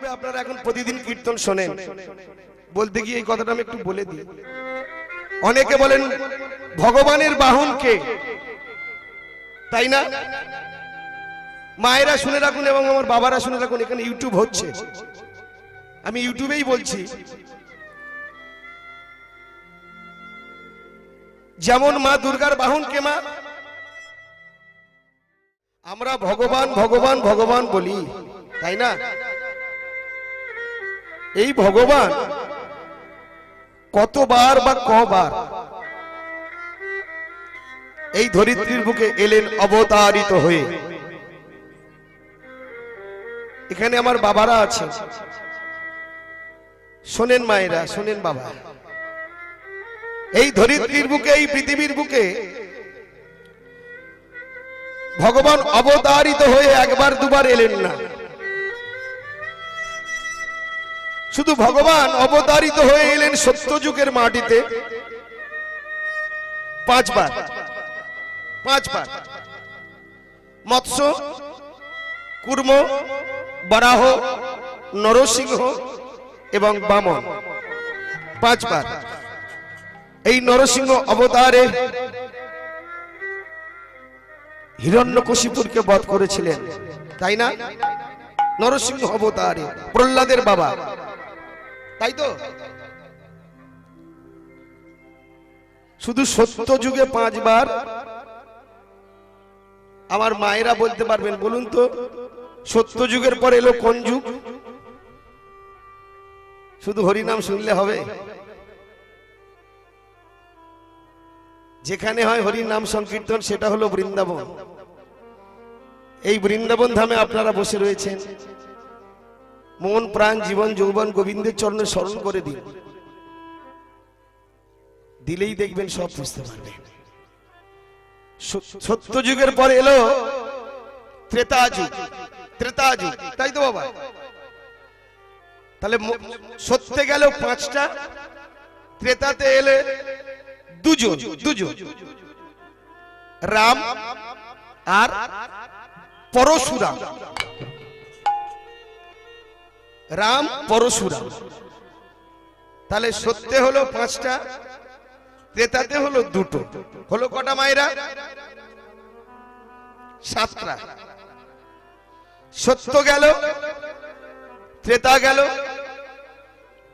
ইউটিউবে আপনারা এখন প্রতিদিন কীর্তন শোনেন, বলতে গিয়ে এই কথাটা আমি একটু বলে দিই। অনেকে বলেন ভগবানের বাহন কে, তাই না? মায়েরা শুনে রাখুন এবং আমার বাবারা শুনে রাখুন, এখানে ইউটিউব হচ্ছে, আমি ইউটিউবেই বলছি। যেমন মা দুর্গার বাহন কে মা, আমরা ভগবান ভগবান ভগবান বলি, তাই না? এই ভগবান কতবার বা কবার এই ধরিত্রীর বুকে এলেন অবতারিত হয়ে। এখানে আমার বাবারা আছে, শোনেন মায়েরা, শোনেন বাবা, এই ধরিত্রীর বুকে, এই পৃথিবীর বুকে ভগবান অবতারিত হয়ে একবার দুবার এলেন না, শুধু ভগবান অবতারিত হয়ে এলেন সত্যযুগের মাটিতে পাঁচবার। মৎস্য, কুর্ম, বরাহ, নরসিংহ এবং বামন, পাঁচবার। এই নরসিংহ অবতারে হিরণ্যকশিপুরকে বধ করেছিলেন, তাই না? নরসিংহ অবতারে প্রহ্লাদের বাবা, তাই তো? শুধু সত্য যুগে পাঁচবার। আমার মায়েরা বলতে পারবেন, বলুন তো সত্য যুগের পর এলো কোন যুগ? শুধু হরিনাম শুনলে হবে? যেখানে হয় হরিনাম সংকীর্তন সেটা হলো বৃন্দাবন। এই বৃন্দাবন ধামে আপনারা বসে রয়েছেন, মন প্রাণ জীবন যৌবন গোবিন্দের চরণে স্মরণ করে দিন, দিলেই দেখবেন সব বুঝতে পারবেন। সত্য যুগের পর এলো ত্রেতা যুগ, তাই তো বাবা? তাহলে সত্যে গেল পাঁচটা, ত্রেতাতে এলে দুজন, রাম আর পরশুরাম। রাম পরশুরাম, তাহলে সত্যে হলো পাঁচটা, ত্রেতাতে হলো দুটো, হলো কটা মায়েরা? সাতটা। সত্য গেল, ত্রেতা গেল,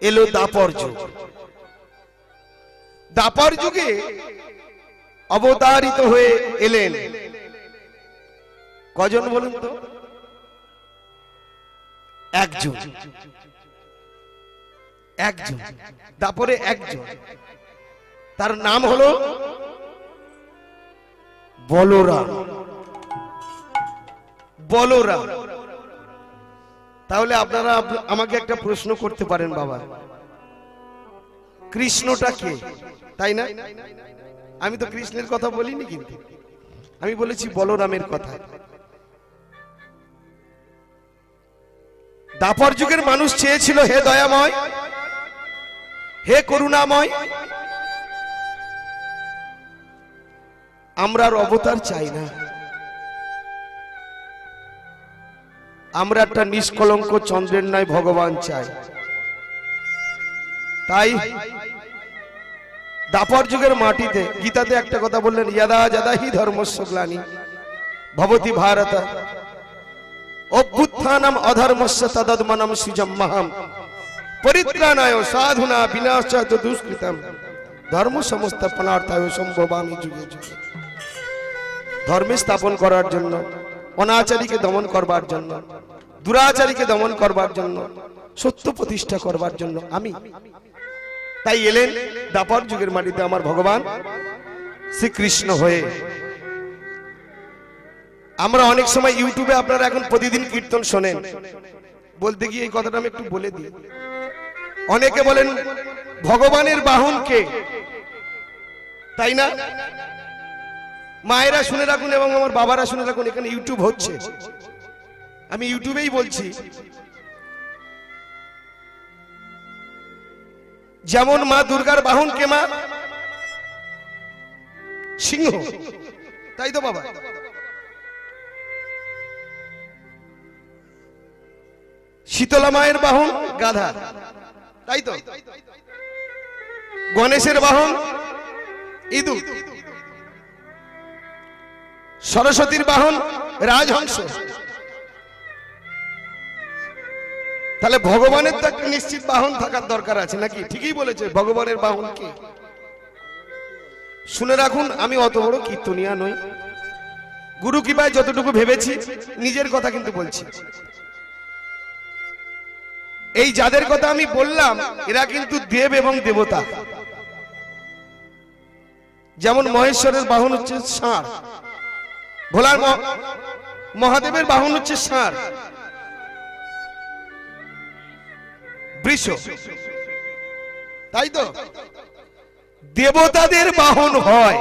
এলো দাপর যুগ। দাপর যুগে অবতারিত হয়ে এলেন কজন বলুন তো? একজন। দাপরে একজন, তার নাম হলো বলরাম। তাহলে আপনারা আমাকে একটা প্রশ্ন করতে পারেন, বাবা কৃষ্ণটা কে, তাই না? আমি তো কৃষ্ণের কথা বলিনি, কিন্তু আমি বলেছি বলরামের কথা। দাপর যুগের মানুষ চেয়েছিল, হে দয়াময়, হে করুণাময়, আমরা আর অবতার চাই না, আমরা একটা নিষ্কলঙ্ক চন্দ্রের ন্যায় ভগবান চাই। তাই দাপর যুগের মাটিতে গীতাতে একটা কথা বললেন, যদা যদা হি ধর্মস্য গ্লানি ভবতি ভারত অভ্যুত্থানম অধর্মস্য তদাত্মনম সৃজম্মহম পরিত্রাণায় সাধুনা বিনাশায় দুষ্কৃতম ধর্ম সংস্থাপনার্থায় সম্ভবামি যুগে যুগে। ধর্মে স্থাপন করার জন্য, অনাচারীকে দমন করবার জন্য, দুরাচারীকে দমন করবার জন্য, সত্য প্রতিষ্ঠা করবার জন্য আমি। তাই এলেন দাপর যুগের মাটিতে আমার ভগবান শ্রীকৃষ্ণ হয়ে। আমরা অনেক সময় ইউটিউবে আপনারা এখন প্রতিদিন কীর্তন শোনেন, বলতে গিয়ে এই কথাটা আমি একটু বলে দিই। অনেকে বলেন ভগবানের বাহন কে, তাই না? মায়েরা শুনে রাখুন এবং আমার বাবারা শুনে রাখুন, এখানে ইউটিউব হচ্ছে, আমি ইউটিউবেই বলছি। যেমন মা দুর্গার বাহন কে মা, সিংহ, তাই তো বাবা? শীতলা মায়ের বাহন গাধা, তাই তো? গণেশের বাহন ইঁদুর, সরস্বতীর বাহন রাজহংস। তাহলে ভগবানের তো একটা নিশ্চিত বাহন থাকার দরকার আছে নাকি? ঠিকই বলেছে, ভগবানের বাহন কি? শুনে রাখুন, আমি অত বড় কীর্তনিয়া নই, গুরু কৃপায় যতটুকু ভেবেছি নিজের কথা কিন্তু বলছি। এই যাদের কথা আমি বললাম এরা কিন্তু দেব এবং দেবতা। যেমন মহেশ্বরের বাহন হচ্ছে ষাঁড়, ভোলার মহাদেবের বাহন হচ্ছে ষাঁড়, বৃষ, তাই তো? দেবতাদের বাহন হয়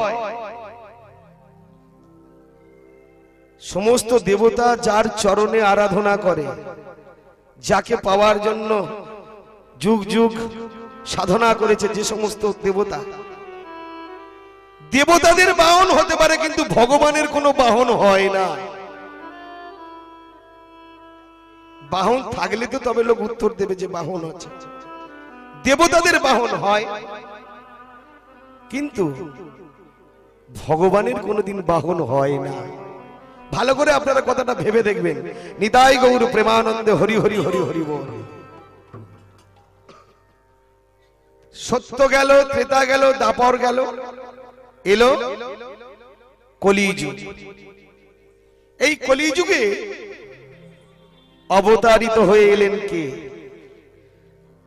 সমস্ত দেবতা যার চরণে আরাধনা করে, যাকে পাওয়ার জন্য যুগ যুগ সাধনা করেছে যে সমস্ত দেবতা, দেবতাদের বাহন হতে পারে, কিন্তু ভগবানের কোনো বাহন হয় না। বাহন থাকলে তো তবে লোক উত্তর দেবে যে বাহন আছে। দেবতাদের বাহন হয়, কিন্তু ভগবানের কোনোদিন বাহন হয় না। ভালো করে আপনারা কথাটা ভেবে দেখবেন। নিতাই গৌর প্রেমানন্দে হরি হরি হরি হরি বল। সত্য গেল, ত্রেতা গেল, দাপর গেল, এলো কলিযুগ। এই কলিযুগে অবতারিত হয়ে এলেন কে?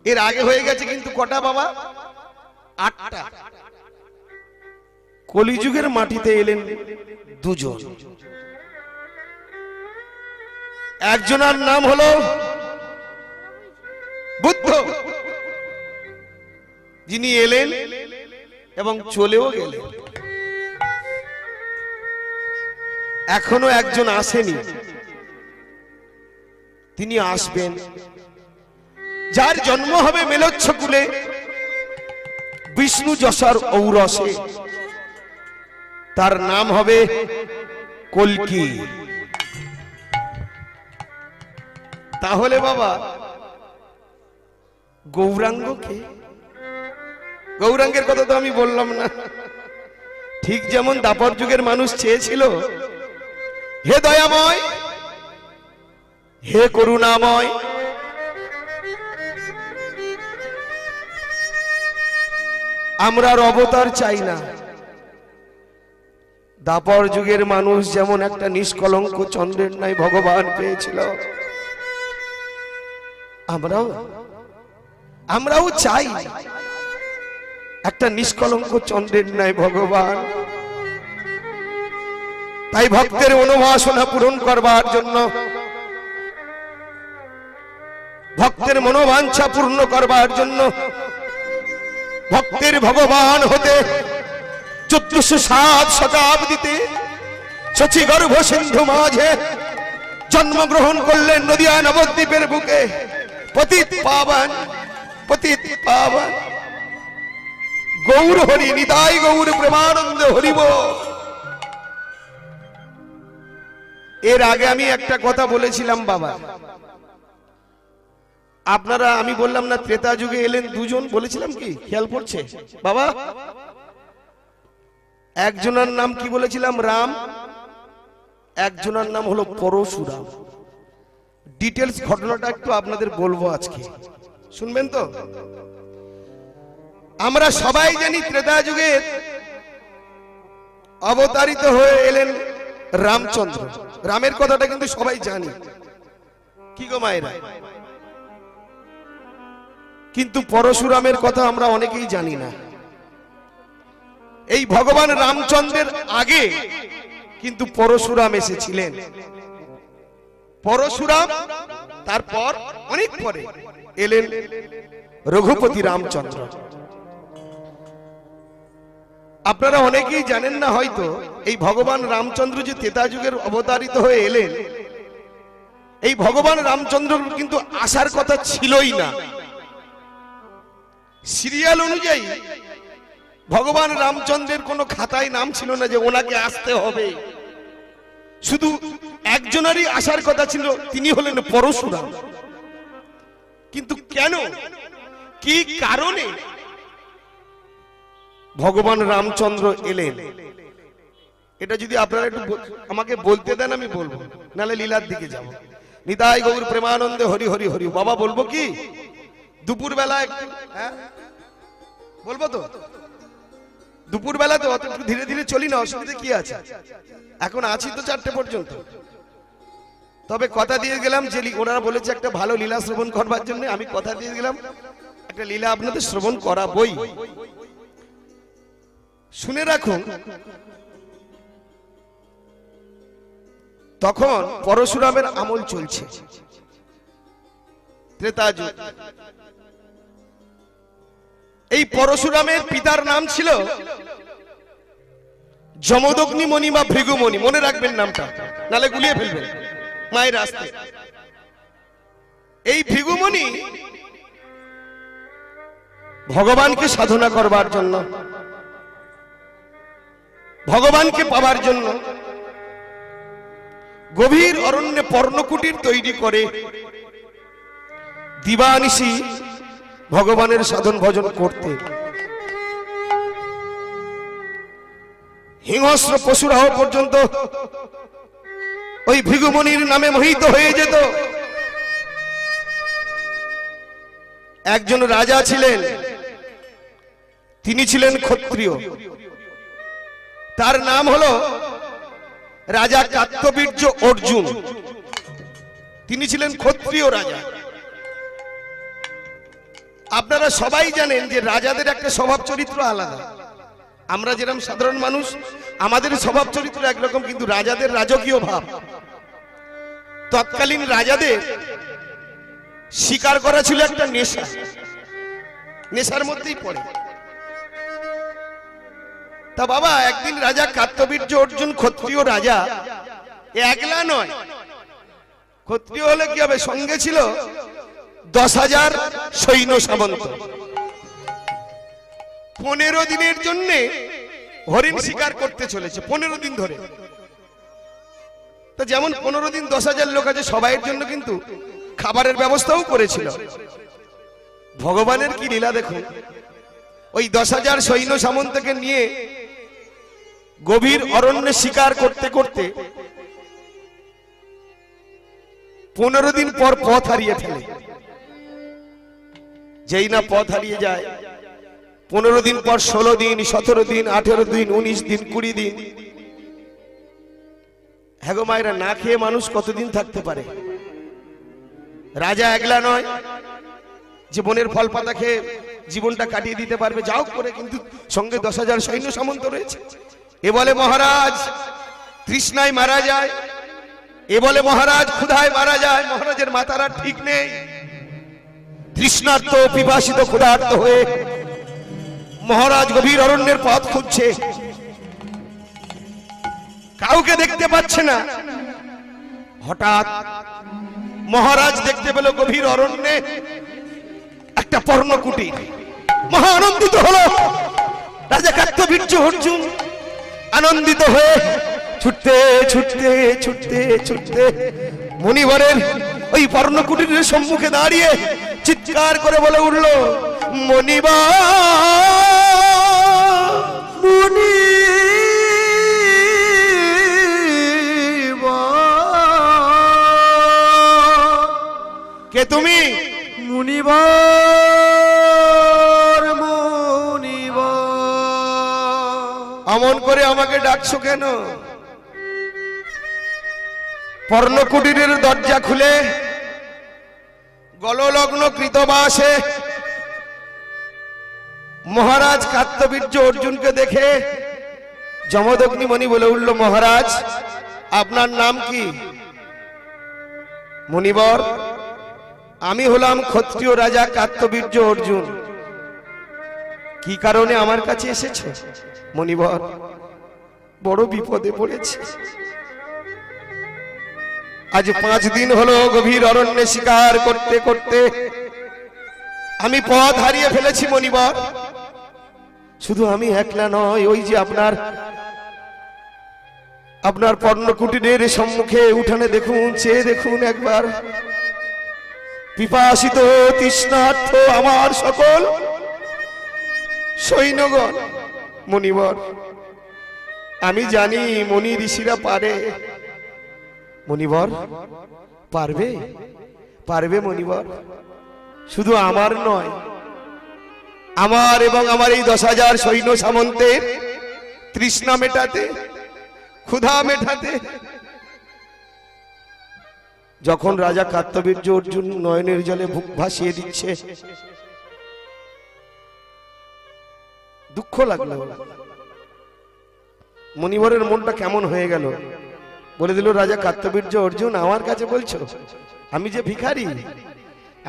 এর আগে হয়ে গেছে কিন্তু কটা বাবা? 8টা। কলিযুগের মাটিতে এলেন দুজন। একজনের নাম হলো বুদ্ধ, যিনি এলেন এবং চলেও গেলেন। এখনো একজন আসেনি, তিনি আসবেন। যার জন্ম হবে মেলোচ্ছকুলে, বিষ্ণু যশোর ঔরসে, তার নাম হবে কল্কি। তাহলে বাবা গৌরাঙ্গ কে? গৌরাঙ্গের কথা তো আমি বললাম না। ঠিক যেমন দাপর যুগের মানুষ চেয়েছিল, হে দয়াময়, হে করুণাময়, আমরা আর অবতার চাই না। দাপর যুগের মানুষ যেমন একটা নিষ্কলঙ্ক চন্দ্রের ন্যায় ভগবান পেয়েছিল, আমরাও চাই একটা নিষ্কলঙ্ক চন্দ্রের ন্যায় ভগবান। তাই ভক্তের মনোবাসনা পূরণ করবার জন্য, ভক্তের মনোবাঞ্ছা পূর্ণ করবার জন্য, ভক্তের ভগবান হতে 1407 শতাব্দীতে শচীগর্ভ সিন্ধু মাঝে জন্মগ্রহণ করলেন নদিয়া নবদ্বীপের বুকে। পতিত পাবন, পতিত পাবন গৌর হরি, নিতাই গৌর প্রেমানন্দ হরিব। এর আগে আমি একটা কথা বলেছিলাম বাবা, আপনারা, আমি বললাম না ত্রেতা যুগে এলেন দুজন, বলেছিলাম কি খেয়াল পড়ছে বাবা? একজনের নাম কি বলেছিলাম? রাম। একজনের নাম হলো পরশুরাম। ডিটেলস ঘটনাটা একটু আপনাদের বলবো আজকে, শুনবেন তো? আমরা সবাই জানি ত্রেতা যুগে অবতারিত হয়ে এলেন রামচন্দ্র। রামের কথাটা কিন্তু সবাই জানি, কি গো মায়েরা? কিন্তু পরশুরামের কথা আমরা অনেকেই জানি না। এই ভগবান রামচন্দ্রের আগে কিন্তু পরশুরাম এসেছিলেন। পরশুরাম তারপর অনেক পরে এলেন রঘুপতি রামচন্দ্র। আপনারা অনেকেই জানেন না হয়তো, এই ভগবান রামচন্দ্র যে ত্রেতা যুগের অবতারিত হয়ে এলেন, এই ভগবান রামচন্দ্র কিন্তু আসার কথা ছিলই না। সিরিয়াল অনুযায়ী ভগবান রামচন্দ্রের কোনো খাতায় নাম ছিল না যে ওনাকে আসতে হবে। শুধু একজনেরই আসার কথা ছিল, তিনি হলেন পরশুরাম। কিন্তু কেন, কি কারণে ভগবান রামচন্দ্র এলেন, এটা যদি আপনারা একটু আমাকে বলতে দেন আমি বলবো, নালে লীলার দিকে যাব। নিতাই গৌর প্রেমানন্দে হরি হরি হরি। বাবা বলবো কি দুপুর বেলা একটু, হ্যাঁ বলবো তো, দুপুর বেলা তো অত একটু ধীরে ধীরে চলি না, অসুবিধা কি আছে, এখন আছি তো 4টে পর্যন্ত। তবে কথা দিয়ে গেলাম যে ওনারা বলেছে একটা ভালো লীলা শ্রবণ করবার জন্য, আমি কথা দিয়ে গেলাম একটা লীলা আপনাদের শ্রবণ করাবই। শুনে রাখুন, তখন পরশুরামের আমল চলছে, ত্রেতা যুগ। এই পরশুরামের পিতার নাম ছিল যমদগ্নি মণি বা ভৃগুমণি, মনে রাখবেন নামটা, নালে গুলিয়ে ফেলবেন মায়ের আসতে। এই ভৃগুমণি ভগবানকে সাধনা করবার জন্য, ভগবানকে পাবার জন্য গভীর অরণ্যে পর্ণকুটির তৈরি করে দিবানিশি ভগবানের সাধন ভজন করতে। হিংস্র পশুরাও পর্যন্ত ওই ভৃগুমণির নামে মোহিত হয়ে যেত। একজন রাজা ছিলেন, তিনি ছিলেন ক্ষত্রিয়, তার নাম হলো রাজা কার্তবীর্য অর্জুন। তিনি ছিলেন ক্ষত্রিয় রাজা। আপনারা সবাই জানেন যে রাজাদের একটা স্বভাব চরিত্র আলাদা। আমরা যেরকম সাধারণ মানুষ, আমাদের স্বভাব চরিত্র একরকম, কিন্তু রাজাদের রাজকীয় ভাব। তৎকালীন রাজাদের শিকার করা ছিল একটা নেশা, নেশার মধ্যেই পড়ে। তা বাবা, একদিন রাজা কার্তবীর্য অর্জুন ক্ষত্রিয় রাজা, একলা নয়, ক্ষত্রিয় হলে কি হবে, সঙ্গে ছিল 10,000 সৈন্য সামন্ত। 15 দিনের জন্য হরিণ শিকার করতে চলেছে, 15 দিন ধরে। তো যেমন 15 দিন 10,000 লোক আছে, সবাইয়ের জন্য কিন্তু খাবারের ব্যবস্থাও করেছিল। ভগবানের কি লীলা দেখুন, ওই 10,000 সৈন্য সামন্তকে নিয়ে গভীর অরণ্যে শিকার করতে করতে 15 দিন পর পথ হারিয়ে ফেলে। যেই না পথ হারিয়ে যায়, 15 দিন পর 16 দিন, 17 দিন, 18 দিন, 19 দিন, 20 দিন। হ্যাঁ গো মায়েরা, না খেয়ে মানুষ কতদিন থাকতে পারে? রাজা একলা নয় যে বনের ফল পাতা খেয়ে জীবনটা কাটিয়ে দিতে পারবে, যাও করে, কিন্তু সঙ্গে 10,000 সৈন্য সামন্ত রয়েছে। এ বলে মহারাজ তৃষ্ণায় মারা যায়, এ বলে মহারাজ ক্ষুধায় মারা যায়। মহারাজের মাথার আর ঠিক নেই। তৃষ্ণার্ত, পিপাসিত, ক্ষুধার্ত হয়ে মহারাজ গভীর অরণ্যের পথ খুঁজছে, কাউকে দেখতে পাচ্ছে না। হঠাৎ মহারাজ দেখতে পেল গভীর অরণ্যে একটা পর্ণকুটি। মহা আনন্দিত হলো রাজা কার্তবীর্য অর্জুন। আনন্দিত হয়ে ছুটতে ছুটতে ছুটতে ছুটতে মণিবরের ওই পর্ণকুটির সম্মুখে দাঁড়িয়ে চিৎকার করে বলে উঠল, মণিবর কে তুমি? মুনিবর মুনিবর, অমন করে আমাকে ডাকছো কেন? পর্ণকুটিরের দরজা খুলে গললগ্ন কৃতবাসে মহারাজ কার্তবীর্য অর্জুনকে দেখে যমদগ্নি মণি বলে উঠল, মহারাজ আপনার নাম কি? মুনিবর, আমি হলাম ক্ষত্রিয় রাজা কার্তবীর্য অর্জুন। কি কারণে আমার কাছে এসেছে? মুনিবর, বড় বিপদে পড়েছে। আজ 5 দিন হলো গভীর অরণ্যে শিকার করতে করতে আমি পথ হারিয়ে ফেলেছি মুনিবর। শুধু আমি একলা নয়, ওই যে আপনার পর্ণকুটিরের সম্মুখে উঠানে দেখুন, চেয়ে দেখুন একবার, পিপাসিত তৃষ্ণার্থ আমার সকল সৈন্যগণ, মুনিবর, আমি জানি মুনি ঋষিরা পারে। মুনিবর, পারবে? পারবে মুনিবর? শুধু আমার নয়, আমার এবং আমার এই 10,000 সৈন্য সামন্তের তৃষ্ণা মেটাতে, ক্ষুধা মেটাতে। যখন রাজা কার্তবীর্য অর্জুন নয়নের জলে বুক ভাসিয়ে দিচ্ছে, দুঃখ লাগলো। মুনিবরের মনটা কেমন হয়ে গেল। বলে দিল, রাজা কার্তবীর্য অর্জুন, আমার কাছে বলছো? আমি যে ভিখারি,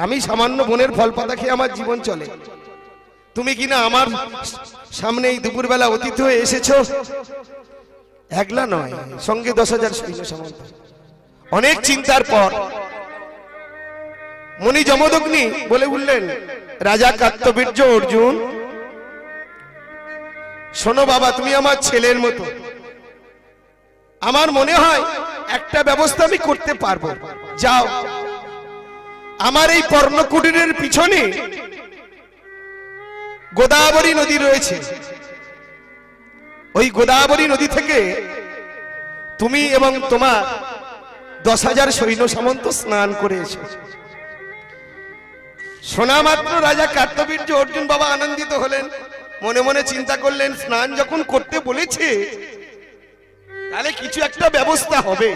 আমি সামান্য বনের ফল পাতা খেয়ে আমার জীবন চলে, তুমি কিনা আমার সামনে এই দুপুরবেলা অতিথি হয়ে এসেছো। একলা নয়, সঙ্গে 10,000 সৈন্য সামন্ত। অনেক চিন্তার পর মুনি যমদগ্নি বলে উঠলেন, রাজা কার্তবীর্য অর্জুন, শোনো বাবা, তুমি আমার ছেলের মতো। আমার মনে হয় একটা ব্যবস্থা আমি করতে পারবো। যাও, আমার এই পর্ণকুটিরের পিছনে গোদাবরী নদী রয়েছে, ওই গোদাবরী নদী থেকে তুমি এবং তোমার 10,000 সৈন্য সামন্ত স্নান করে এসো। শোনা মাত্র রাজা কার্তবীর্য অর্জুন বাবা আনন্দিত হলেন। মনে মনে চিন্তা করলেন, স্নান যখন করতে বলেছে তাহলে কিছু একটা ব্যবস্থা হবে,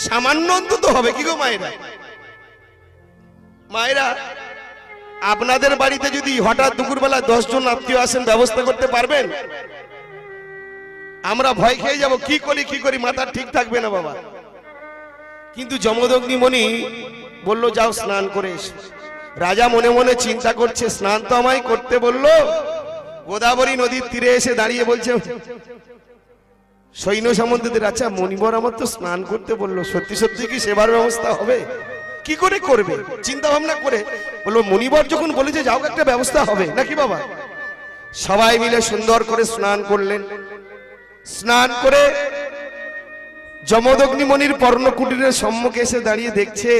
সামান্য অন্তত হবে। কি গো মায়েরা, মায়েরা, আপনাদের বাড়িতে যদি হঠাৎ দুপুরবেলা 10 জন আত্মীয় আসেন, ব্যবস্থা করতে পারবেন? আমরা ভয় খেয়ে যাব, কি করি, মাথা ঠিক থাকবে না বাবা। কিন্তু যমদগ্নি মুনি বলল, যাও স্নান করে এসো। রাজা মনে মনে চিন্তা করছে, স্নান তো আমায় করতে বললো। গোদাবরী নদীর তীরে এসে দাঁড়িয়ে বলছে সৈন্য সামন্তদের, আচ্ছা মুনিবর আমার তো স্নান করতে বললো, সত্যি সত্যি কি সেবার ব্যবস্থা হবে? কি করে করবে? চিন্তা ভাবনা করে বললো, মুনিবর যখন বলেছে যাও, একটা ব্যবস্থা হবে নাকি বাবা। সবাই মিলে সুন্দর করে স্নান করলেন। স্নান করে যমদগ্নি মুনির পর্ণকুটিরের সম্মুখে এসে দাঁড়িয়ে দেখছে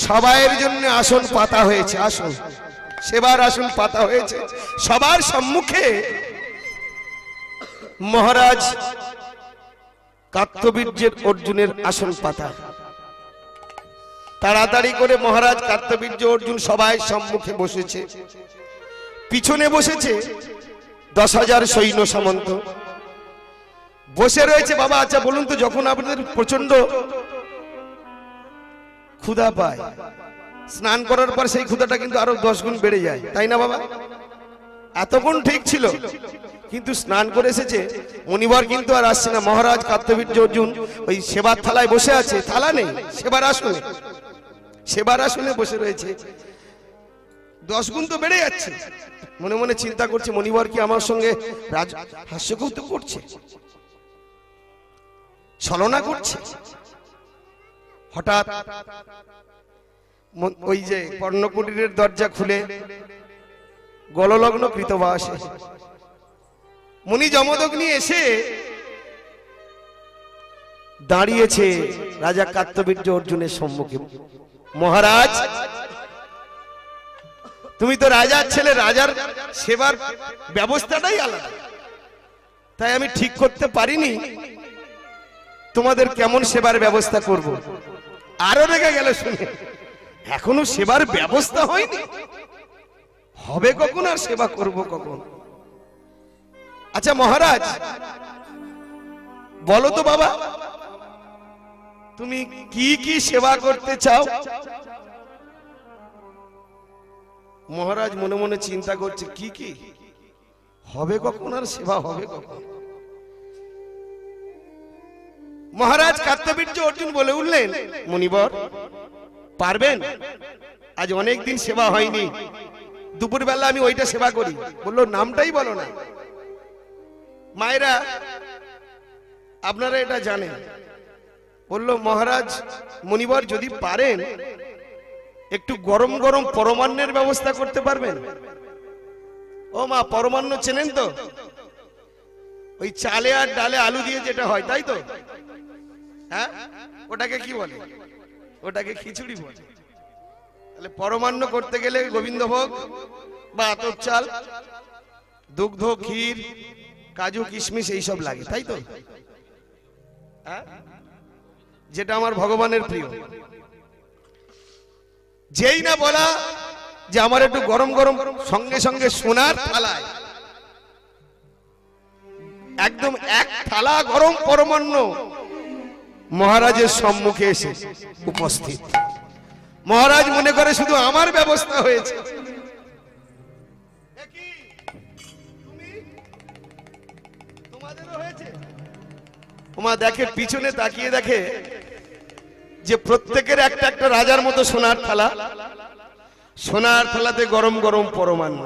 সবাইয়ের জন্য আসন পাতা হয়েছে, আসন, সেবার আসন পাতা হয়েছে। সবার সম্মুখে মহারাজ কার্তবীর্যের অর্জুনের আসন পাতা। তাড়াতাড়ি করে মহারাজ কার্তবীর্য অর্জুন সবাই সম্মুখে বসেছে। পিছনে বসেছে 10,000 সৈন্য সামন্ত বসে রয়েছে। বাবা, আচ্ছা বলুন তো, যখন আপনাদের প্রচন্ড ক্ষুধা পায়, স্নান করার পর সেই ক্ষুধাটা কিন্তু আরো 10 গুণ বেড়ে যায়, তাই না বাবা? এতক্ষণ ঠিক ছিল, কিন্তু স্নান করে এসেছে, মুনিবর কিন্তু আর আসছে না। মহারাজ কার্তবীর্য অর্জুন ওই সেবার থালায় বসে আছে, থালা নেই, সেবার আসনে, সেবার আসনে বসে রয়েছে। 10 গুণ তো বেড়ে যাচ্ছে। মনে মনে চিন্তা করছে, মুনিবর কি আমার সঙ্গে হাস্যকৌতুক করছে, ছলনা করছে? হঠাৎ ওই যে পর্ণকুটিরের দরজা খুলে গললগ্ন কৃতবা আসে। মুনি যমদগ্নি এসে দাঁড়িয়েছে রাজা কার্তবীর্য অর্জুনের সম্মুখে। মহারাজ, তুমি তো রাজার ছেলে, রাজার সেবার ব্যবস্থাটাই আলাদা, তাই আমি ঠিক করতে পারিনি তোমাদের কেমন সেবার ব্যবস্থা করব। আরো রেগে গেল শুনে, এখনো সেবার ব্যবস্থা হয়নি, হবে কখন, আর সেবা করব কখন? আচ্ছা মহারাজ, বলো তো বাবা, তুমি কি কি সেবা করতে চাও? মহারাজ মনে মনে চিন্তা করছে, কি কি হবে কখন, আর সেবা হবে কখন? মহারাজ কার্তবীর্য অর্জুন বলে উঠলেন, মুনিবর পারবেন? আজ অনেক দিন সেবা হয়নি, দুপুরবেলা আমি ওইটা সেবা করি। বললো, নামটাই বলো না। মায়েরা, আপনারা এটা জানেন। বললো, মহারাজ মুনিবর যদি পারেন একটু গরম গরম পরমান্নের ব্যবস্থা করতে পারবেন? ও মা, পরমান্ন চেনেন তো? ওই চালে আর ডালে আলু দিয়ে যেটা হয়, তাই তো? হ্যাঁ, ওটাকে কি বলে? ওটাকে খিচুড়ি বলে। তাহলে পরমান্ন করতে গেলে গোবিন্দভোগ বা আতপ চাল, দুগ্ধ, ক্ষীর, কাজু, কিশমিশ এইসব লাগে, তাই তো? যেটা আমার ভগবানের প্রিয়। যেই না বলা যে আমার একটু গরম গরম, সঙ্গে সঙ্গে সোনার থালায় একদম এক থালা গরম পরমান্ন মহারাজের সম্মুখে এসে উপস্থিত। মহারাজ মনে করে শুধু আমার ব্যবস্থা হয়েছে। ওমা দেখে, পিছনে তাকিয়ে দেখে যে প্রত্যেকের একটা একটা রাজার মতো সোনার থালা, সোনার থালাতে গরম গরম পরমান্ন।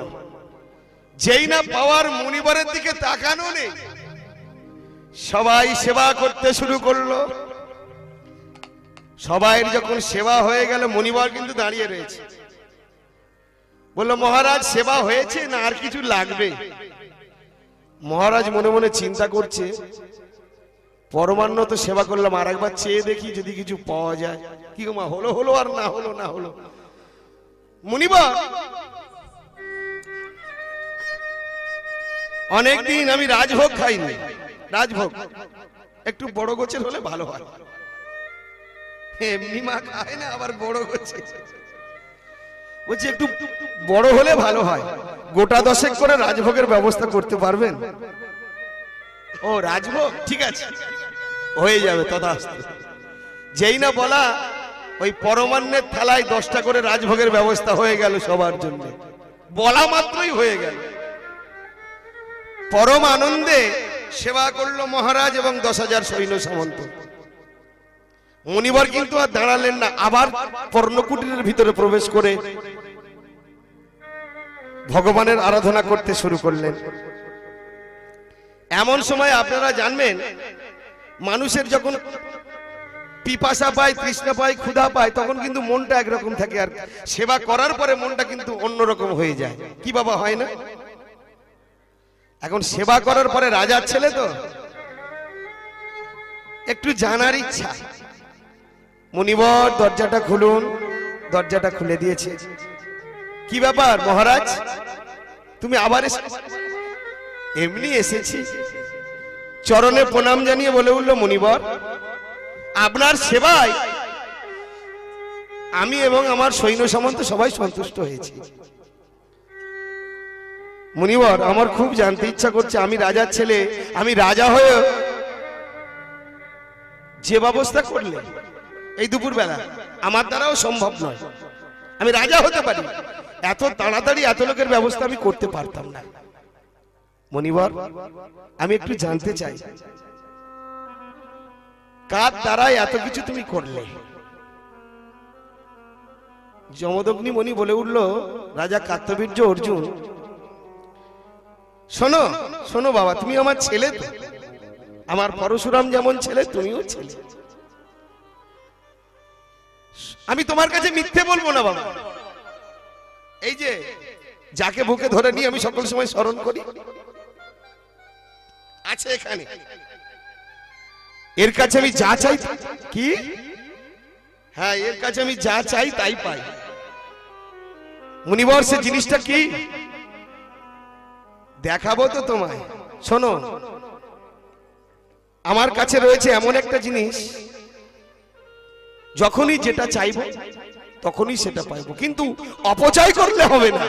যেই না পাওয়ার মুনিবরের দিকে তাকানো নেই, সবাই সেবা করতে শুরু করলো। সবাই যখন সেবা হয়ে গেল, মুনিবর কিন্তু দাঁড়িয়ে রয়েছে। বললো, মহারাজ সেবা হয়েছে না আর কিছু লাগবে? মহারাজ মনে মনে চিন্তা করছে, পরমান্ন তো সেবা করলাম, আর একবার চেয়ে দেখি যদি কিছু পাওয়া যায়। কি গো মা, হলো হলো আর না হলো না হলো। মুনিবর, অনেকদিন আমি রাজভোগ খাইনি, রাজভোগ একটু বড় গোছের হলে ভালো হয়। এমনি মা খায় না, আবার বড় গোছে। বলছি একটু বড় হলে ভালো হয়, গোটা 10 করে রাজভোগের ব্যবস্থা করতে পারবেন? ও রাজভোগ, ঠিক আছে, হয়ে যাবে তথাস্তু। যেই না বলা, ওই পরমান্নের থালায় 10টা করে রাজভোগের ব্যবস্থা হয়ে গেল সবার জন্য। বলা মাত্রই হয়ে গেল। পরম আনন্দে সেবা করলো মহারাজ এবং 10,000 সৈন্য সামন্ত। মুনিবর কিন্তু আর দাঁড়ালেন না, আবার পর্ণকুটিরের ভিতরে প্রবেশ করে ভগবানের আরাধনা করতে শুরু করলেন। এমন সময় আপনারা জানবেন, মানুষের যখন পিপাসা পায়, তৃষ্ণা পায়, ক্ষুধা পায়, তখন কিন্তু মনটা একরকম থাকে, আর সেবা করার পরে মনটা কিন্তু অন্যরকম হয়ে যায়। কি বাবা, হয় না? এখন সেবা করার পরে রাজার ছেলে তো একটু জানার ইচ্ছা। মুনিবর, দরজাটা খুলুন। দরজাটা খুলে দিয়েছে। কি ব্যাপার মহারাজ, তুমি আবার এমনি এসেছি? চরণে প্রণাম জানিয়ে বলে উঠল মুনিবর, আপনার সেবায় আমি এবং আমার সৈন্য সামন্ত সবাই সন্তুষ্ট হয়েছি। মুনিবর, আমার খুব জানতে ইচ্ছা করছে, আমি রাজার ছেলে, আমি রাজা হয়ে যে ব্যবস্থা করলে এই দুপুর বেলা, আমার দ্বারাও সম্ভব নয়। আমি রাজা হতে পারি, এত তাড়াতাড়ি এত লোকের ব্যবস্থা আমি করতে পারতাম না। মুনিবর, আমি একটু জানতে চাই, কার দ্বারাই এত কিছু তুমি করলে? যমদগ্নি মুনি বলে উঠল, রাজা কার্তবীর্য অর্জুন, শোনো শোনো বাবা, তুমি আমার ছেলে তো, আমার পরশুরাম যেমন ছেলে, তুমিও ছেলে। আমি তোমার কাছে মিথ্যে বলবো না বাবা। এই যে যাকে বুকে ধরে নিয়ে আমি সকল সময় স্মরণ করি, আছে এখানে, এর কাছে আমি যা চাই, কি হ্যাঁ, এর কাছে আমি যা চাই তাই পাই। মুনিবর, সে জিনিসটা কি দেখাবো তো তোমায়। শোনো, আমার কাছে রয়েছে এমন একটা জিনিস, যখনই যেটা চাইবো তখনই সেটা পাইবো, কিন্তু অপচয় করলে হবে না।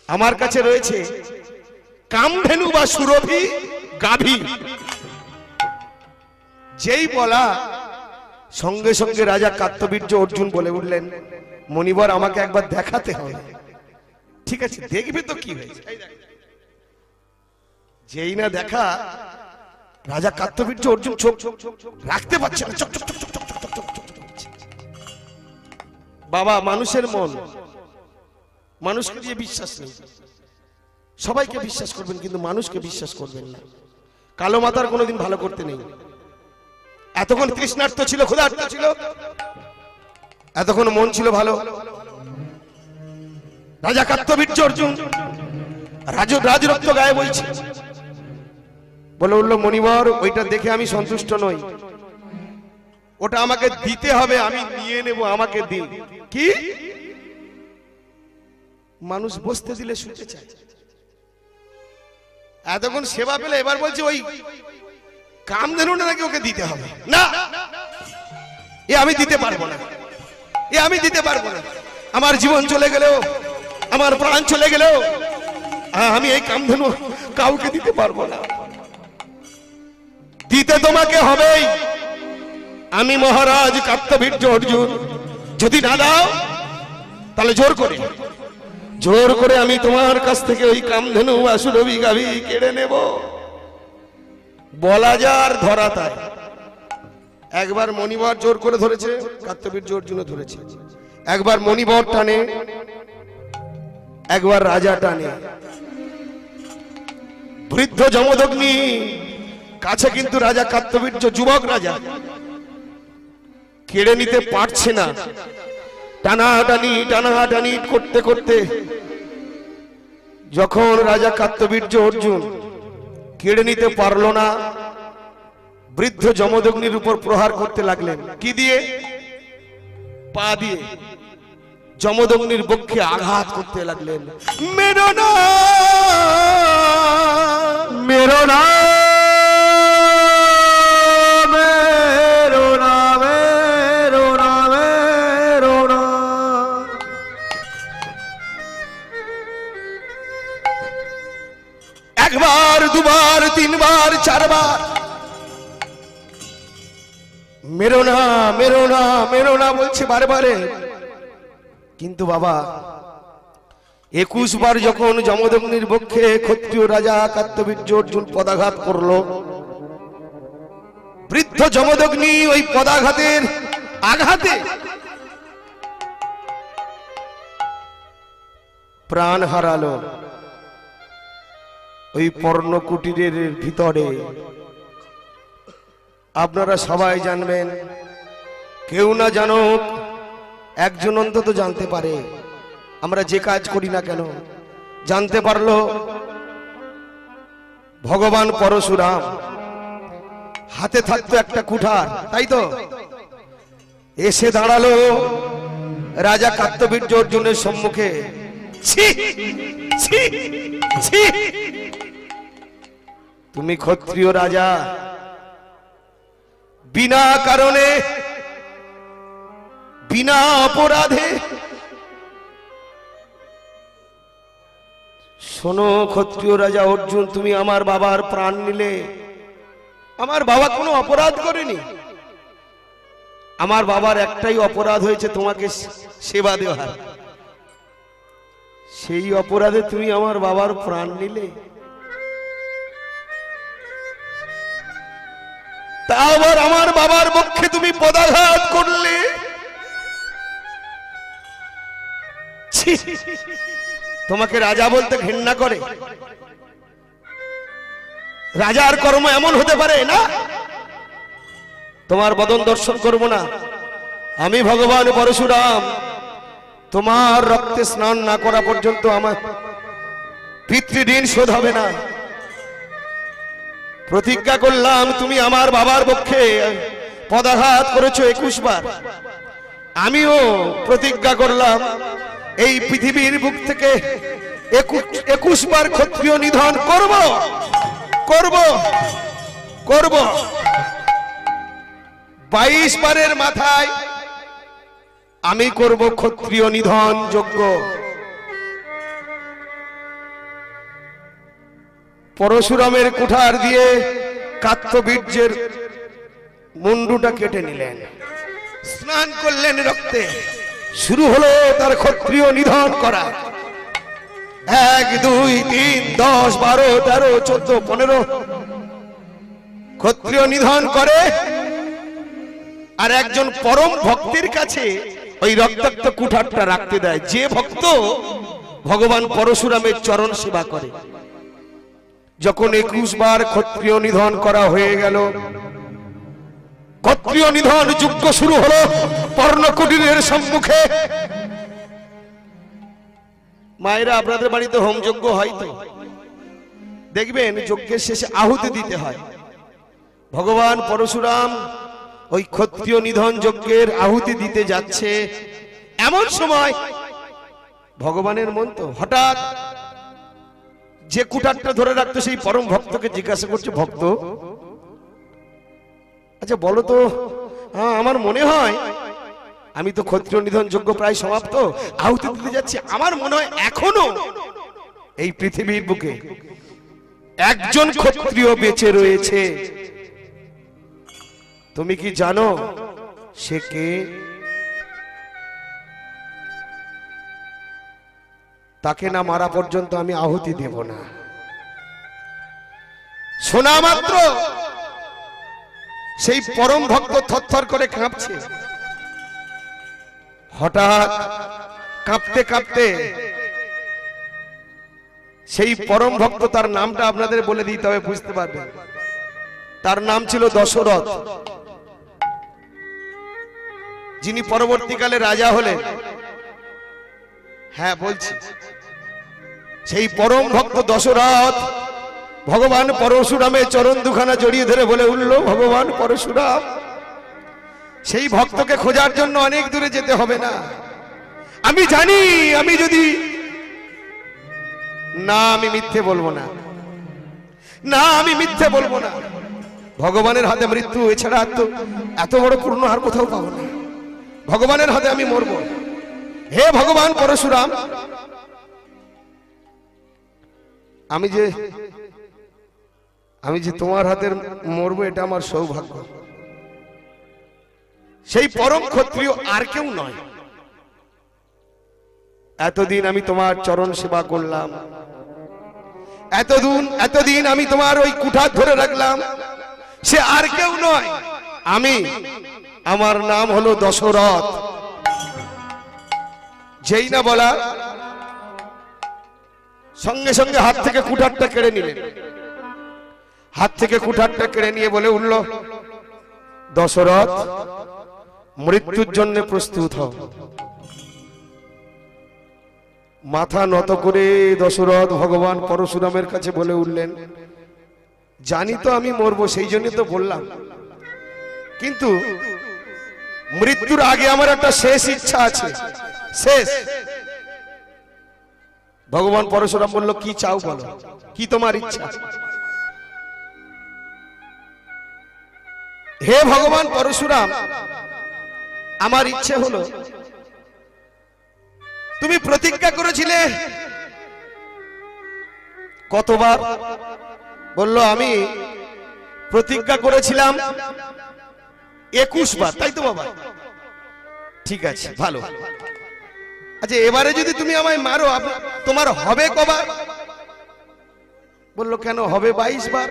আমার কাছে রয়েছে কামধেনু বা সুরভি গাভী। যেই বলা, সঙ্গে সঙ্গে রাজা কার্তবীর্য অর্জুন বলে উঠলেন, মুনিবর, আমাকে একবার দেখাতে হবে। ঠিক আছে, দেখবে তো কি হয়েছে। যেই না দেখা, রাজা কার্তবীর্য অর্জুন চোখ রাখতে পারছে না, চক চক চক চক চক চক চক। বাবা, মানুষের মন, মানুষকে দিয়ে বিশ্বাস নেই। সবাইকে বিশ্বাস করবেন, কিন্তু মানুষকে বিশ্বাস করবেন না। কালো মাথার কোনোদিন ভালো করতে নেই। এতক্ষণ তৃষ্ণার্ত ছিল, ক্ষুধার্ত ছিল, এতক্ষণ মন ছিল ভালো। রাজা কার্তবীর্য অর্জুন রাজরক্ত গায়ে বলছে, বলে উঠল, মণিবর, ওইটা দেখে আমি সন্তুষ্ট নই। ওটা আমাকে দিতে হবে, আমি নিয়ে নেব, আমাকে দিন। কি মানুষ বসতে দিলে শুতে চায়, এতক্ষণ সেবা পেলে এবার বলছে ওই কামধেনুটা নাকি ওকে দিতে হবে। না, এ আমি দিতে পারবো না, এ আমি দিতে পারবো না। আমার জীবন চলে গেলেও, আমার প্রাণ চলে গেলেও আমি এই কামধেনু কাউকে দিতে পারবো না। দিতে তোমাকে হবেই। আমি মহারাজ কার্তবীর্য অর্জুন, যদি না দাও তাহলে জোর করে আমি তোমার কাছ থেকে ওই কামধেনু আসুরবি গাভী কেড়ে নেব। বলা যার ধরা তাই। একবার মণিবর জোর করে ধরেছে, কার্তবীর্য অর্জুনও ধরেছে। একবার মণিবর টানে, একবার রাজা টানে। বৃদ্ধ যমদগ্নি কাছে, কিন্তু রাজা কার্তবীর্য যুবক রাজা কেড়ে নিতে পারছে না। টানাটানি করতে করতে যখন রাজা কার্তবীর্য অর্জুন কেড়ে নিতে পারল না, বৃদ্ধ যমদগ্নির উপর প্রহার করতে লাগলেন। কি দিয়ে? পা দিয়ে যমদগ্নির বক্ষে আঘাত করতে লাগলেন। মেরো না, মেরো না, মেরো না, মেরো না, মেরো না। একবার, দুবার, তিনবার, চারবার মেরো না, মেরো না, মেরো না বলছে বারবারে। কিন্তু বাবা 21 বার যখন যমদগ্নির বক্ষে ক্ষত্রিয় রাজা কার্তবীর্য অর্জুন পদাঘাত করলো, বৃদ্ধ যমদগ্নি ওই পদাঘাতের আঘাতে প্রাণ হারালো। ওই পর্ণকুটিরের ভিতরে আপনারা সবাই জানবেন, কেউ না জানুক, একজন অন্তত জানতে পারে। আমরা যে কাজ করি না কেন, জানতে পারলো ভগবান পরশুরাম হাতে থাকতো একটা কুঠার, তাই তো এসে দাঁড়ালো রাজা কার্তবীর্য অর্জুনের সম্মুখে। ছি ছি ছি, তুমি ক্ষত্রিয় রাজা, বিনা কারণে, বিনা অপরাধে, শোনো ক্ষত্রিয় রাজা অর্জুন, তুমি আমার বাবার প্রাণ নিলে। আমার বাবা কোনো অপরাধ করেনি, আমার বাবার একটাই অপরাধ হয়েছে, তোমাকে সেবা দেওয়ার। সেই অপরাধে তুমি আমার বাবার প্রাণ নিলে। তা আবার আমার বাবার পক্ষে তুমি পদাঘাত করলে। তোমাকে রাজা বলতে ঘৃণা করে? রাজার কর্ম এমন হতে পারে না? তোমার বদন দর্শন করব না। আমি ভগবান পরশুরাম তোমার রক্তে স্নান না করা পর্যন্ত আমার পিতৃঋণ শোধ হবে না। প্রতিজ্ঞা করলাম, তুমি আমার বাবার পক্ষে পদাঘাত করেছো 21 বার, আমিও প্রতিজ্ঞা করলাম এই পৃথিবীর বুক থেকে 21 বার ক্ষত্রিয় নিধন করব করব করব। 22 বারের মাথায় আমি করব ক্ষত্রিয় নিধন যজ্ঞ। পরশুরামের কুঠার দিয়ে কার্তবীর্যের মুন্ডুটা কেটে নিলেন, স্নান করলেন রক্তে। শুরু হলো তার ক্ষত্রিয় নিধন করা। 1 2 3 10 12 13 14 15 ক্ষত্রিয় নিধন করে। আর একজন পরম ভক্তের কাছে ওই রক্তাক্ত কুঠারটা রাখতে দেয়, যে ভক্ত ভগবান পরশুরামের চরণ সেবা করে। যখন 21 বার ক্ষত্রিয় নিধন করা হয়ে গেল, ক্ষত্রিয় নিধন যজ্ঞ শুরু হলো পর্ণকুটিরের সম্মুখে। মায়েরা, আপনাদের বাড়িতে হোম যজ্ঞ হয় তো দেখবেন যজ্ঞের শেষে আহুতি দিতে হয়। ভগবান পরশুরাম ওই ক্ষত্রিয় নিধন যজ্ঞের আহুতি দিতে যাচ্ছে, এমন সময় ভগবানের মন তো হঠাৎ যে কুঠারটা ধরে রাখতো সেই পরম ভক্তকে জিজ্ঞাসা করছে, ভক্ত আচ্ছা বলো তো, আমার মনে হয় আমি তো ক্ষত্রিয় নিধন যজ্ঞ প্রায় সমাপ্ত, আহুতি দিতে যাচ্ছি, আমার মনে হয় এখনো এই পৃথিবীর বুকে একজন ক্ষত্রিয় বেঁচে রয়েছে, তুমি কি জানো সে কে? তাকে না মারা পর্যন্ত আমি আহুতি দেব না। শোনা মাত্র সেই পরম ভক্ত থরথর করে কাঁপছে। হঠাৎ কাঁপতে কাঁপতে সেই পরম ভক্ত, তার নামটা আপনাদের বলে দিতে হবে, বুঝতে পারবেন। তার নাম ছিল দশরথ, যিনি পরবর্তীকালে রাজা হলেন। হ্যাঁ বলছি, সেই পরম ভক্ত দশরথ ভগবান পরশুরামের চরণ দুখানা জড়িয়ে ধরে বলে উঠল, ভগবান পরশুরাম, সেই ভক্তকে খোঁজার জন্য অনেক দূরে যেতে হবে না। আমি জানি, আমি যদি না, আমি মিথ্যে বলবো না, না আমি মিথ্যে বলবো না, ভগবানের হাতে মৃত্যু এছাড়া এত বড় পূর্ণ আর কোথাও পাবো না। ভগবানের হাতে আমি মরব। হে ভগবান পরশুরাম, আমি যে তোমার হাতের মরবো, এটা আমার সৌভাগ্য। সেই পরম ক্ষত্রিয় আর কেউ নয়। এতদিন আমি তোমার চরণ সেবা করলাম, এতদিন আমি তোমার ওই কুঠার ধরে রাখলাম, সে আর কেউ নয়, আমার নাম হলো দশরথ। যেই না বলা, সঙ্গে সঙ্গে হাত থেকে কুঠারটা কেড়ে নিলেন। হাত থেকে কুঠারটা কেড়ে নিয়ে বলে উঠল, দশরথ, মৃত্যুর জন্য প্রস্তুত হও। মাথা নত করে দশরথ ভগবান পরশুরামের কাছে বলে উঠলেন, জানি তো আমি মরবো, সেই জন্য তো বললাম, কিন্তু মৃত্যুর আগে আমার একটা শেষ ইচ্ছা আছে, শেষ। ভগবান পরশুরাম বলল, কি চাও বলো, কি তোমার ইচ্ছা? হে ভগবান পরশুরাম, আমার ইচ্ছে হলো, তুমি প্রতিজ্ঞা করেছিলে কতবার? বলল, আমি প্রতিজ্ঞা করেছিলাম 21 বার, তাই তো বাবা? ঠিক আছে, ভালো। আচ্ছা এবারে যদি তুমি আমায় মারো, তোমার হবে কবার? বললো, কেন হবে 22 বার।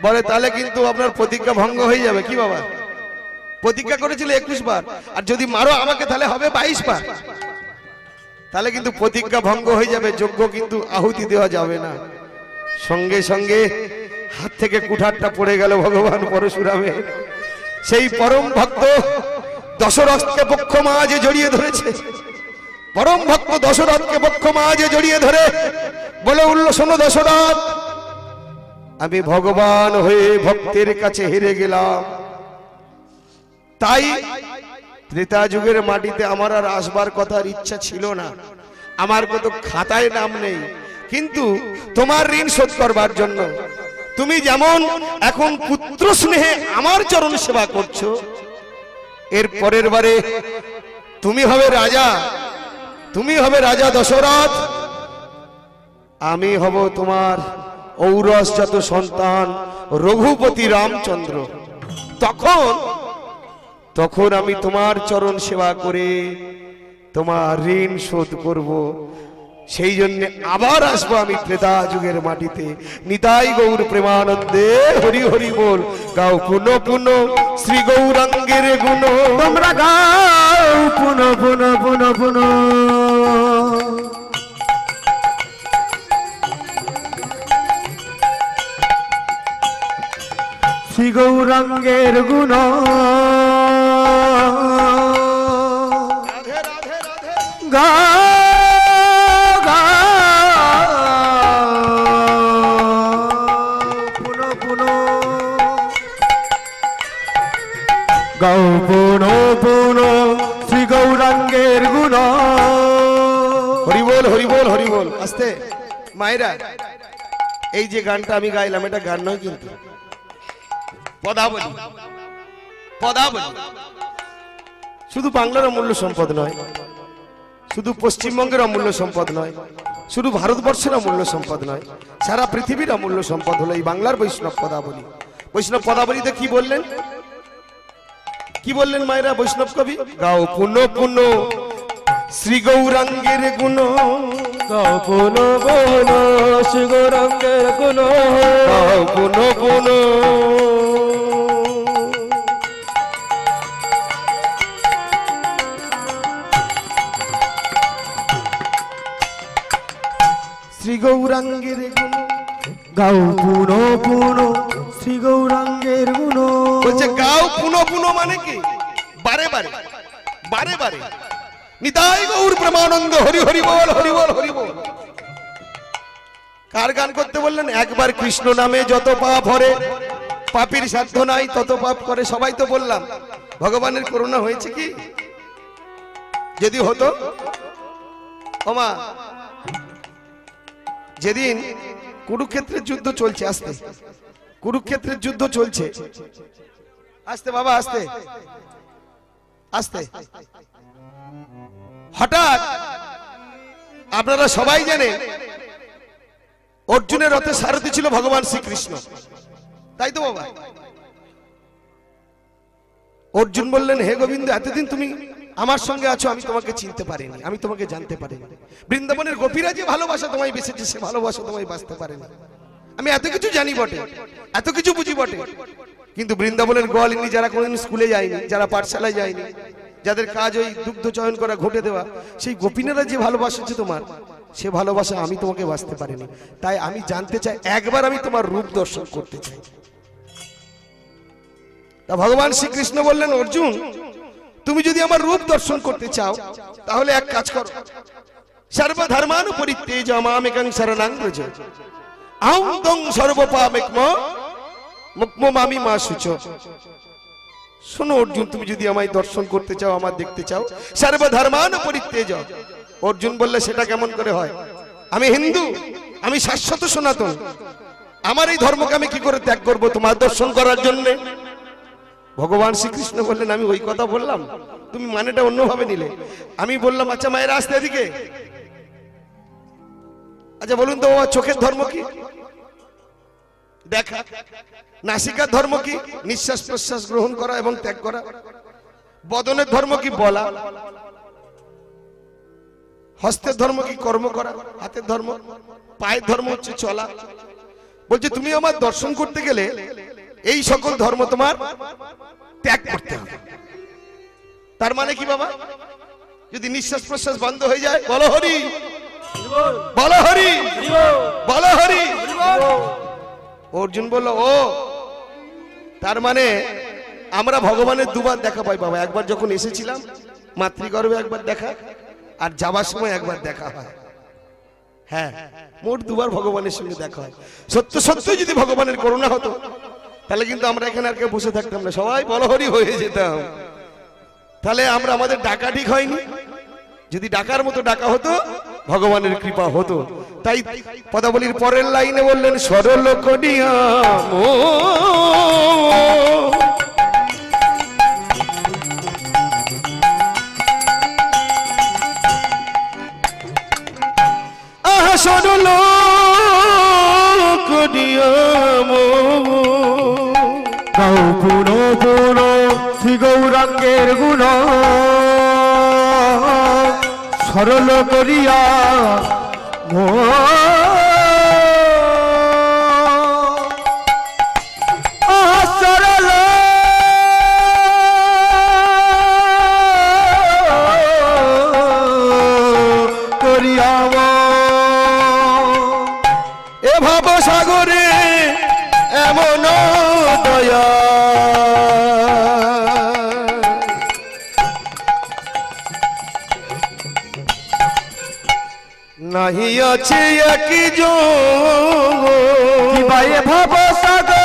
বলে, তাহলে কিন্তু আপনার প্রতিজ্ঞা ভঙ্গ হয়ে যাবে। কি বাবা, প্রতিজ্ঞা করেছিল 21 বার, আর যদি মারো আমাকে তাহলে হবে 22 বার, তাহলে কিন্তু প্রতিজ্ঞা ভঙ্গ হয়ে যাবে, যজ্ঞ কিন্তু আহুতি দেওয়া যাবে না। সঙ্গে সঙ্গে হাত থেকে কুঠারটা পড়ে গেল ভগবান পরশুরামের। সেই পরম ভক্ত দশরথকে বক্ষ মাঝে জড়িয়ে ধরেছে। পরম ভক্ত দশরথকে বক্ষ মাঝে জড়িয়ে ধরে বলে উঠল, শোনো দশরথ, আমি ভগবান হয়ে ভক্তের কাছে হেরে গেলাম, তাই ত্রেতা যুগের মাটিতে আমার আর আসবার কথার ইচ্ছা ছিল না, আমার কত খাতায় নাম নেই, কিন্তু তোমার ঋণ শোধ করবার জন্য তুমি যেমন এখন পুত্র স্নেহে আমার চরণ সেবা করছো, এর পরের বারে তুমি হবে রাজা, তুমি হবে রাজা দশরথ, আমি হব তোমার ঔরসজাত সন্তান রঘুপতি রামচন্দ্র। তখন আমি তোমার চরণ সেবা করে তোমার ঋণ শোধ করব। সেই জন্য আবার আসবো আমি ত্রেতা যুগের মাটিতে। নিতাই গৌর প্রেমানন্দে হরি হরি বল। গাও পুনঃ পুনঃ শ্রী গৌরাঙ্গের গুণ, তোমরা গাও পুনঃ পুনঃ পুনঃ পুনঃ। শ্রী গৌরাঙ্গের গুণ গা গাও পুন পুন শ্রী গৌরাঙ্গের গুণ। হরি বল হরি বল হরি বল। আস্তে মায়েরা, এই যে গানটা আমি গাইলাম এটা গান নয় কিন্তু পদাবলী। পদাবলী শুধু বাংলার অমূল্য সম্পদ নয়, শুধু পশ্চিমবঙ্গের অমূল্য সম্পদ নয়, শুধু ভারতবর্ষের অমূল্য সম্পদ নয়, সারা পৃথিবীর অমূল্য সম্পদ হলো এই বাংলার বৈষ্ণব পদাবলী। বৈষ্ণব পদাবলীতে কি বললেন, কি বললেন মায়েরা বৈষ্ণব কবি? গাও পুন পুন শ্রী গৌরাঙ্গের গুণ। গাও পুন পুন শ্রী গৌরাঙ্গের গুণ। গাও পুন পুন শ্রী গৌরাঙ্গের গুণ। গাও পুন পুন শ্রী গৌরাঙ্গের গুণ। বলছে গাও পুন পুন মানে কি? বারে বারে বারে বারে। নিতাই গৌর প্রেমানন্দ হরি হরি বল হরি বল হরি বল। কার গান করতে বললেন? একবার কৃষ্ণ নামে যত পাপ হরে, পাপীর সাধ্য নাই তত পাপ করে। সবাই তো বললাম ভগবানের করুণা হয়েছে কি? যদি হতো ওমা, যেদিন কুরুক্ষেত্রের যুদ্ধ চলছে, আস্তে কুরুক্ষেত্রের যুদ্ধ চলছে, আস্তে বাবা আস্তে আস্তে। হঠাৎ আপনারা সবাই জানেন অর্জুনের রথে সারথি ছিল ভগবান শ্রীকৃষ্ণ, তাই তো বাবা? অর্জুন বললেন, হে গোবিন্দ, এতদিন তুমি আমার সঙ্গে আছো, আমি তোমাকে চিনতে পারিনি, আমি তোমাকে জানতে পারিনি। বৃন্দাবনের গোপীরা যে ভালোবাসা তোমায় বেসেছে, সে ভালোবাসা তোমায় বাঁচতে পারেনি। আমি এত কিছু জানি বটে, এত কিছু বুঝি বটে, কিন্তু বৃন্দাবনের গোয়ালিনী যারা কোনোদিন স্কুলে যায়নি, যারা পাঠশালায় যায়নি, যাদের কাজ ওই দুগ্ধ চয়ন করা, ঘটে দেওয়া, সেই গোপীনারা যে ভালোবাসেছে তোমার, সে ভালোবাসা আমি তোমাকে বাঁচতে পারিনি। তাই আমি জানতে চাই, একবার আমি তোমার রূপ দর্শন করতে চাই। তা ভগবান শ্রীকৃষ্ণ বললেন, অর্জুন, তুমি যদি আমার রূপ দর্শন করতে চাও তাহলে এক কাজ করো, সর্বধর্মানু পরিত্যজ্য মামেকং শরণং ব্রজ, আহং ত্বং সর্বপাপেক্ম মুক্তমামি মা শুচো। শোনো অর্জুন, তুমি যদি আমায় দর্শন করতে চাও, আমার দেখতে চাও, সর্বধর্মানু পরিত্যজ্য। অর্জুন বললে, সেটা কেমন করে হয়? আমি হিন্দু, আমি শাশ্বত সনাতন, আমার এই ধর্মকে আমি কি করে ত্যাগ করব তোমার দর্শন করার জন্য? ভগবান শ্রীকৃষ্ণ বললেন, আমি ওই কথা বললাম, তুমি মানেটা অন্যভাবে নিলে। আমি বললাম, আচ্ছা মায়ের আসতে এদিকে, আচ্ছা বলুন তো বাবা, চোখের ধর্ম কি? দেখা। নাসিকার ধর্ম কি? নিঃশ্বাস প্রশ্বাস গ্রহণ করা এবং ত্যাগ করা। বদনের ধর্ম কি? বলা। হস্তের ধর্ম কি? কর্ম করা। হাতের ধর্ম, পায়ের ধর্ম হচ্ছে চলা। বলছে তুমি আমার দর্শন করতে গেলে এই সকল ধর্ম তোমার ত্যাগ করতে হবে। তার মানে কি বাবা? যদি নিঃশ্বাস প্রশ্বাস বন্ধ হয়ে যায়, বলো হরি বলো হরি বলো হরি। অর্জুন বলল, ও তার মানে আমরা ভগবানের দুবার দেখা পাই বাবা। একবার যখন এসেছিলাম মাতৃগর্ভে একবার দেখা, আর যাবার সময় একবার দেখা হয়। হ্যাঁ, মোট দুবার ভগবানের সঙ্গে দেখা হয়। সত্য সত্যই যদি ভগবানের করুণা হতো তাহলে কিন্তু আমরা এখানে আর কেউ বসে থাকতাম না, সবাই বলহরি হয়ে যেতাম। তাহলে আমরা, আমাদের ডাকা ঠিক হয়নি। যদি ডাকার মতো ডাকা হতো, ভগবানের কৃপা হতো। তাই পদাবলীর পরের লাইনে বললেন, সরল করিয়া আহা সরল করিয়া গাও পুন পুন শ্রী গৌরাঙ্গের গুণ। সরল করিয়া সরল করিয়া এ ভাব সাগরে এমন দয়া নাহি আছে একই যোগ। ভাব সাগর